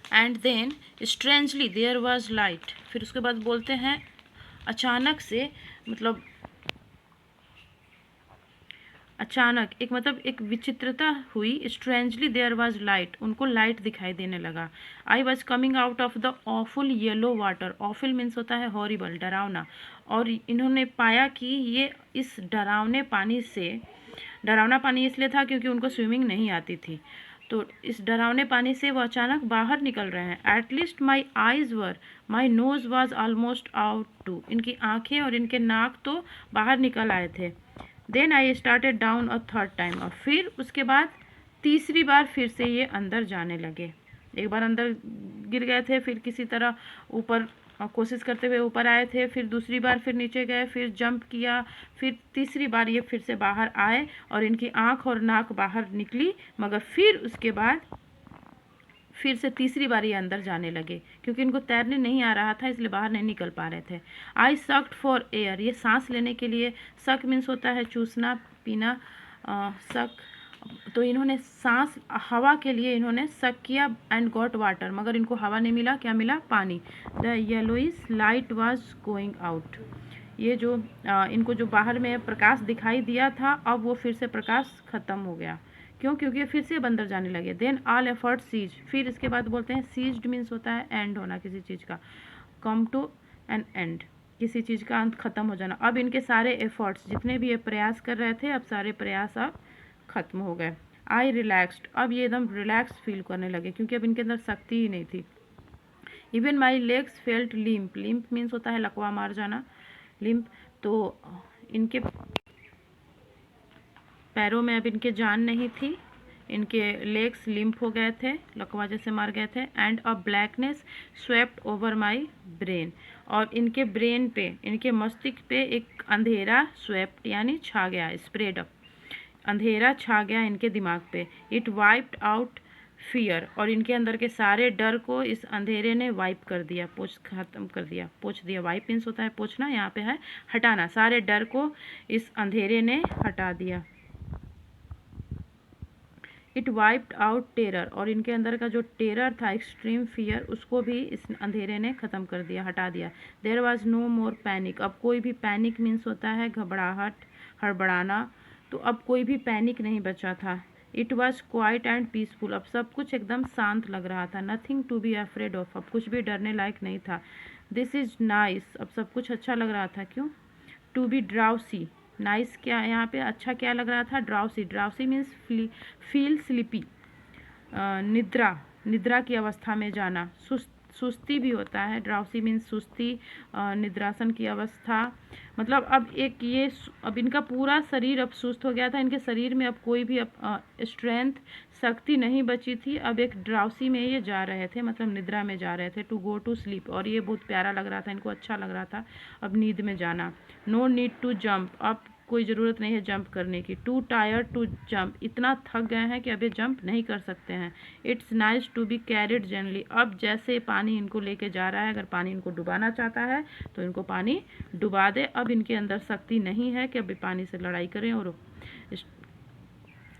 And then strangely there was light. फिर उसके बाद बोलते हैं अचानक से, मतलब अचानक एक मतलब एक विचित्रता हुई। स्ट्रेंजली देयर वॉज लाइट, उनको लाइट दिखाई देने लगा। I was coming out of the awful yellow water. Awful means होता है हॉरिबल, डरावना। और इन्होंने पाया कि ये इस डरावने पानी से, डरावना पानी इसलिए था क्योंकि उनको स्विमिंग नहीं आती थी, तो इस डरावने पानी से वो अचानक बाहर निकल रहे हैं। At least my eyes were, my nose was almost out too, इनकी आंखें और इनके नाक तो बाहर निकल आए थे। Then I started down a third time, और फिर उसके बाद तीसरी बार फिर से ये अंदर जाने लगे। एक बार अंदर गिर गए थे, फिर किसी तरह ऊपर कोशिश करते हुए ऊपर आए थे, फिर दूसरी बार फिर नीचे गए, फिर जंप किया, फिर तीसरी बार ये फिर से बाहर आए और इनकी आंख और नाक बाहर निकली, मगर फिर उसके बाद फिर से तीसरी बार ये अंदर जाने लगे क्योंकि इनको तैरने नहीं आ रहा था, इसलिए बाहर नहीं निकल पा रहे थे। आई सक्ड फॉर एयर, ये सांस लेने के लिए, सक मीन्स होता है चूसना पीना, सक, तो इन्होंने सांस हवा के लिए इन्होंने सक किया। एंड गॉट वाटर, मगर इनको हवा नहीं मिला, क्या मिला? पानी। The yellowish light was going out, ये जो इनको जो बाहर में प्रकाश दिखाई दिया था, अब वो फिर से प्रकाश खत्म हो गया। क्यों? क्योंकि फिर से बंदर जाने लगे। देन ऑल एफर्ट सीज, फिर इसके बाद बोलते हैं सीज्ड मीन्स होता है एंड होना किसी चीज़ का, कम टू एन एंड, किसी चीज़ का अंत खत्म हो जाना। अब इनके सारे एफर्ट्स, जितने भी ये प्रयास कर रहे थे, अब सारे प्रयास अब खत्म हो गए। आई रिलैक्सड, अब ये एकदम रिलैक्स फील करने लगे क्योंकि अब इनके अंदर शक्ति ही नहीं थी। Even my legs felt limp, limp means होता है लकवा मार जाना, लिम्प, तो इनके पैरों में अब इनके जान नहीं थी, इनके लेग्स लिम्प हो गए थे, लकवा जैसे मार गए थे। And a blackness swept over my brain, और इनके ब्रेन पे, इनके मस्तिष्क पे एक अंधेरा स्वेप्ट यानी छा गया, स्प्रेड अप, अंधेरा छा गया इनके दिमाग पे। इट वाइप्ड आउट फियर, और इनके अंदर के सारे डर को इस अंधेरे ने वाइप कर दिया, पोछ खत्म कर दिया, पोछ दिया। वाइप मीन्स होता है पोछना, यहाँ पे है हटाना, सारे डर को इस अंधेरे ने हटा दिया। इट वाइप्ड आउट टेरर, और इनके अंदर का जो टेरर था, एक्सट्रीम फियर, उसको भी इस अंधेरे ने ख़त्म कर दिया, हटा दिया। There was no more panic, अब कोई भी, पैनिक मीन्स होता है घबराहट, हड़बड़ाना, तो अब कोई भी पैनिक नहीं बचा था। It was quiet and peaceful, अब सब कुछ एकदम शांत लग रहा था। Nothing to be afraid of, अब कुछ भी डरने लायक नहीं था। दिस इज़ नाइस, अब सब कुछ अच्छा लग रहा था। क्यों? टू बी ड्राउसी, नाइस क्या यहाँ पे अच्छा क्या लग रहा था? ड्राउसी, ड्राउसी मीन्स फील स्लीपी, निद्रा, निद्रा की अवस्था में जाना। सुस्ती भी होता है, ड्राउसी मीन्स सुस्ती, निद्रासन की अवस्था, मतलब अब एक ये, अब इनका पूरा शरीर अब सुस्त हो गया था, इनके शरीर में अब कोई भी अब स्ट्रेंथ, शक्ति नहीं बची थी। अब एक ड्राउसी में ये जा रहे थे, मतलब निद्रा में जा रहे थे, टू गो टू स्लीप, और ये बहुत प्यारा लग रहा था, इनको अच्छा लग रहा था अब नींद में जाना। नो नीड टू जंप, अब कोई ज़रूरत नहीं है जंप करने की। टू टायर्ड टू जंप, इतना थक गए हैं कि अब ये जंप नहीं कर सकते हैं। It's nice to be carried gently, अब जैसे पानी इनको लेके जा रहा है, अगर पानी इनको डुबाना चाहता है तो इनको पानी डुबा दे। अब इनके अंदर शक्ति नहीं है कि अभी पानी से लड़ाई करें और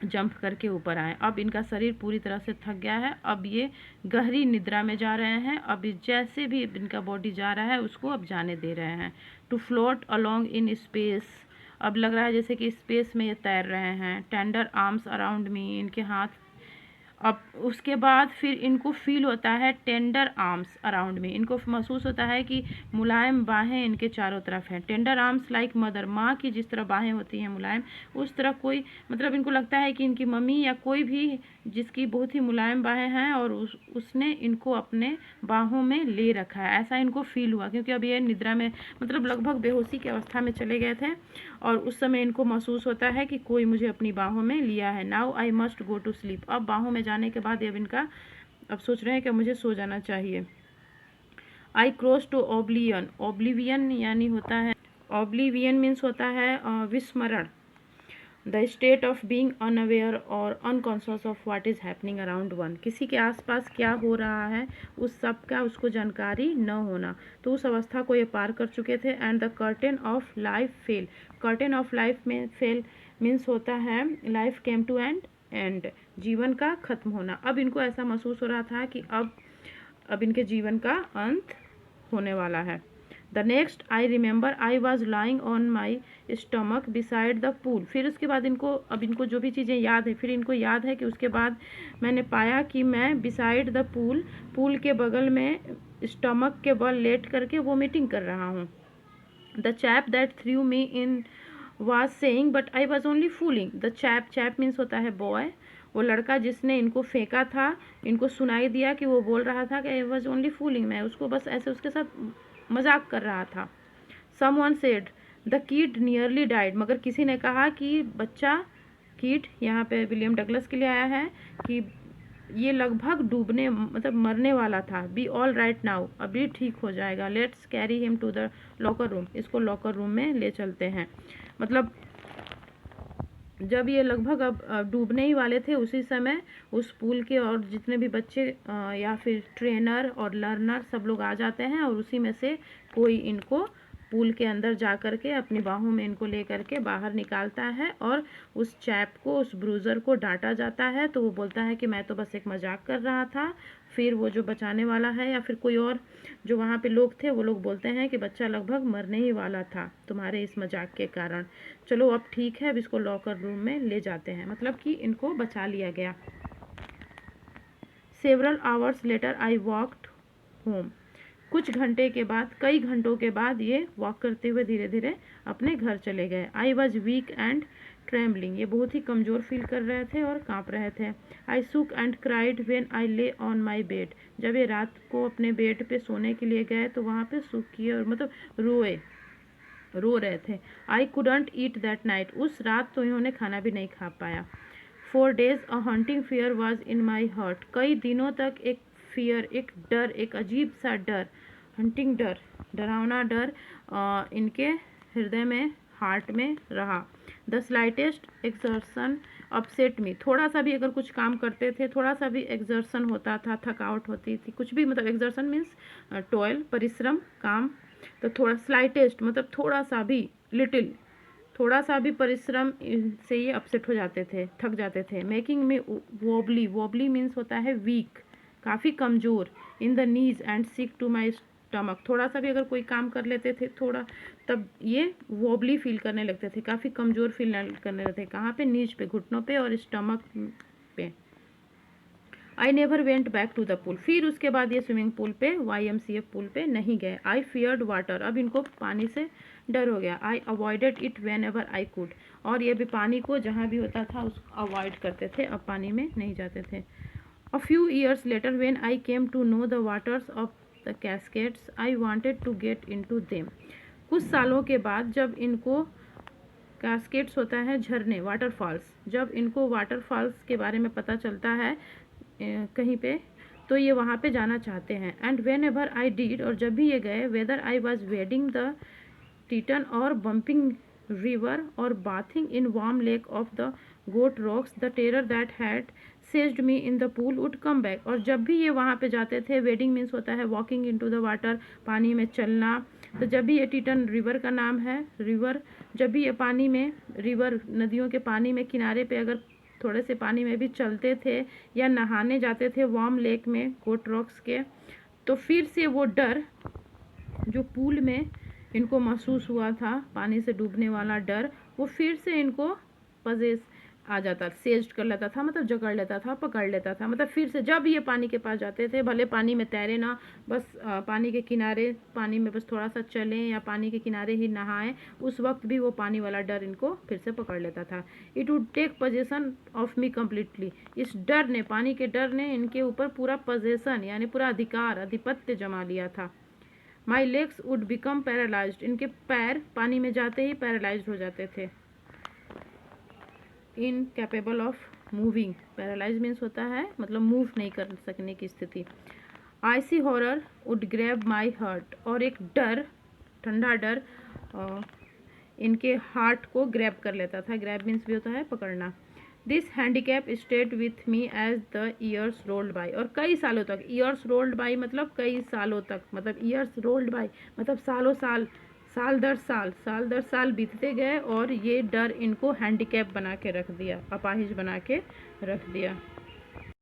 जंप करके ऊपर आए। अब इनका शरीर पूरी तरह से थक गया है, अब ये गहरी निद्रा में जा रहे हैं। अब जैसे भी इनका बॉडी जा रहा है उसको अब जाने दे रहे हैं। To float along in space, अब लग रहा है जैसे कि स्पेस में ये तैर रहे हैं। टेंडर आर्म्स अराउंड मी, इनके हाथ, अब उसके बाद फिर इनको फील होता है टेंडर आर्म्स अराउंड में, इनको महसूस होता है कि मुलायम बाहें इनके चारों तरफ हैं। टेंडर आर्म्स लाइक मदर, माँ की जिस तरह बाहें होती हैं मुलायम, उस तरह कोई, मतलब इनको लगता है कि इनकी मम्मी या कोई भी जिसकी बहुत ही मुलायम बाहें हैं और उसने इनको अपने बाहों में ले रखा है, ऐसा इनको फील हुआ। क्योंकि अब ये निद्रा में, मतलब लगभग बेहोशी की अवस्था में चले गए थे, और उस समय इनको महसूस होता है कि कोई मुझे अपनी बाहों में लिया है। Now I must go to sleep, अब बाहों में जाने के बाद अब इनका, अब सोच रहे हैं कि मुझे सो जाना चाहिए। I cross to oblivion, oblivion यानी होता है, ओब्लिवियन मीन्स होता है विस्मरण, the state of being unaware और unconscious of what is happening around one, किसी के आसपास क्या हो रहा है उस सब का उसको जानकारी न होना, तो उस अवस्था को ये पार कर चुके थे। And the curtain of life fail, curtain of life में फेल मीन्स होता है लाइफ केम टू एंड, जीवन का खत्म होना। अब इनको ऐसा महसूस हो रहा था कि अब अब इनके जीवन का अंत होने वाला है। The next I remember I was lying on my stomach beside the pool. फिर उसके बाद इनको जो भी चीज़ें याद है, फिर इनको याद है कि उसके बाद मैंने पाया कि मैं बिसाइड द पूल के बगल में स्टमक के बल लेट करके वोमिटिंग कर रहा हूँ। The chap that through me in was saying but I was only fooling the chap means होता है बॉय। वो लड़का जिसने इनको फेंका था, इनको सुनाई दिया कि वो बोल रहा था कि I was only fooling, मैं उसको बस ऐसे उसके साथ मजाक कर रहा था। someone said the kid nearly died, मगर किसी ने कहा कि बच्चा, किड यहाँ पे विलियम डगलस के लिए आया है कि ये लगभग डूबने मतलब मरने वाला था। बी ऑल राइट नाउ, अभी ठीक हो जाएगा। Let's carry him to the locker room, इसको लॉकर रूम में ले चलते हैं। मतलब जब ये लगभग अब डूबने ही वाले थे, उसी समय उस पूल के और जितने भी बच्चे या फिर ट्रेनर और लर्नर सब लोग आ जाते हैं और उसी में से कोई इनको पूल के अंदर जा कर के अपनी बाहों में इनको ले करके बाहर निकालता है और उस चैप को, उस ब्रूज़र को डांटा जाता है। तो वो बोलता है कि मैं तो बस एक मजाक कर रहा था। फिर वो जो बचाने वाला है या फिर कोई और जो वहाँ पे लोग थे वो लोग बोलते हैं कि बच्चा लगभग मरने ही वाला था तुम्हारे इस मजाक के कारण। चलो अब ठीक है, अब इसको लॉकर रूम में ले जाते हैं, मतलब कि इनको बचा लिया गया। Several hours later I walked home. कुछ घंटे के बाद, कई घंटों के बाद ये वॉक करते हुए धीरे धीरे अपने घर चले गए। I was weak and trembling, ये बहुत ही कमज़ोर फील कर रहे थे और काँप रहे थे। आई सुक एंड क्राइड व्हेन आई ले ऑन माई बेड, जब ये रात को अपने बेड पे सोने के लिए गए तो वहाँ पे सुक किए और मतलब रो रहे थे। I couldn't eat that night, उस रात तो इन्होंने खाना भी नहीं खा पाया। 4 days a hunting fear was in my heart, कई दिनों तक एक फियर, एक डर, एक अजीब सा डर, हंटिंग डर, डरावना डर इनके हृदय में, हार्ट में रहा। द स्लाइटेस्ट एक्सर्शन अपसेट मी, थोड़ा सा भी अगर कुछ काम करते थे, थोड़ा सा भी एक्सर्शन होता था, थकावट होती थी, कुछ भी, मतलब एक्सर्शन मीन्स टॉयल, परिश्रम, काम, तो थोड़ा स्लाइटेस्ट मतलब थोड़ा सा भी, लिटिल, थोड़ा सा भी परिश्रम से ये अपसेट हो जाते थे, थक जाते थे। मेकिंग में वॉबली, वॉबली मीन्स होता है वीक, काफ़ी कमज़ोर। In the knees and sick to my stomach, थोड़ा सा भी अगर कोई काम कर लेते थे थोड़ा, तब ये वॉबली फील करने लगते थे, काफ़ी कमज़ोर फील करने लगते थे। कहाँ पे? नीज पे, घुटनों पे और स्टमक पे। I never went back to the pool, फिर उसके बाद ये स्विमिंग पूल पे, YMCA पूल पे नहीं गए। आई फियर्ड वाटर, अब इनको पानी से डर हो गया। I avoided it whenever I could, और ये भी पानी को जहाँ भी होता था उसको अवॉइड करते थे, अब पानी में नहीं जाते थे। A few years later when I came to know the waters of the Cascades I wanted to get into them, कुछ सालों के बाद जब इनको कैस्केड्स होता है झरने, वाटरफॉल्स, जब इनको वाटरफॉल्स के बारे में पता चलता है कहीं पे, तो ये वहाँ पे जाना चाहते हैं। And whenever I did, और जब भी ये गए, whether I was wading the Tieton और बम्पिंग रिवर और bathing in Warm Lake of the Goat Rocks, the terror that had seized me in the pool would come back, और जब भी ये वहाँ पे जाते थे, वेडिंग मीन्स होता है walking into the water, पानी में चलना, तो जब भी ये टीटन रिवर का नाम है, रिवर, जब भी ये पानी में, रिवर नदियों के पानी में किनारे पे अगर थोड़े से पानी में भी चलते थे या नहाने जाते थे वार्म लेक में गोट रॉक्स के, तो फिर से वो डर जो पूल में इनको महसूस हुआ था, पानी से डूबने वाला डर, वो फिर से इनको पजेस आ जाता, सेज्ड कर लेता था, मतलब जकड़ लेता था, पकड़ लेता था, मतलब फिर से जब ये पानी के पास जाते थे, भले पानी में तैरे ना, बस पानी के किनारे, पानी में बस थोड़ा सा चलें या पानी के किनारे ही नहाएं, उस वक्त भी वो पानी वाला डर इनको फिर से पकड़ लेता था। It would take possession of me completely, इस डर ने, पानी के डर ने इनके ऊपर पूरा पोजेसन यानी पूरा अधिकार, आधिपत्य जमा लिया था। My legs would become paralysed, इनके पैर पानी में जाते ही पैरालाइज्ड हो जाते थे। Incapable of moving, paralyse means होता है मतलब मूव नहीं कर सकने की स्थिति। Icy horror would grab my heart, और एक डर, ठंडा डर इनके हार्ट को ग्रैब कर लेता था, ग्रैब मीन्स भी होता है पकड़ना। This handicap stayed with me as the years rolled by, और कई सालों तक, ईयर्स रोल्ड बाई मतलब कई सालों तक, मतलब ईयर्स रोल्ड बाई मतलब सालों साल, साल दर साल, साल दर साल बीतते गए और ये डर इनको हैंडीकैप बना के रख दिया, अपाहिज बना के रख दिया।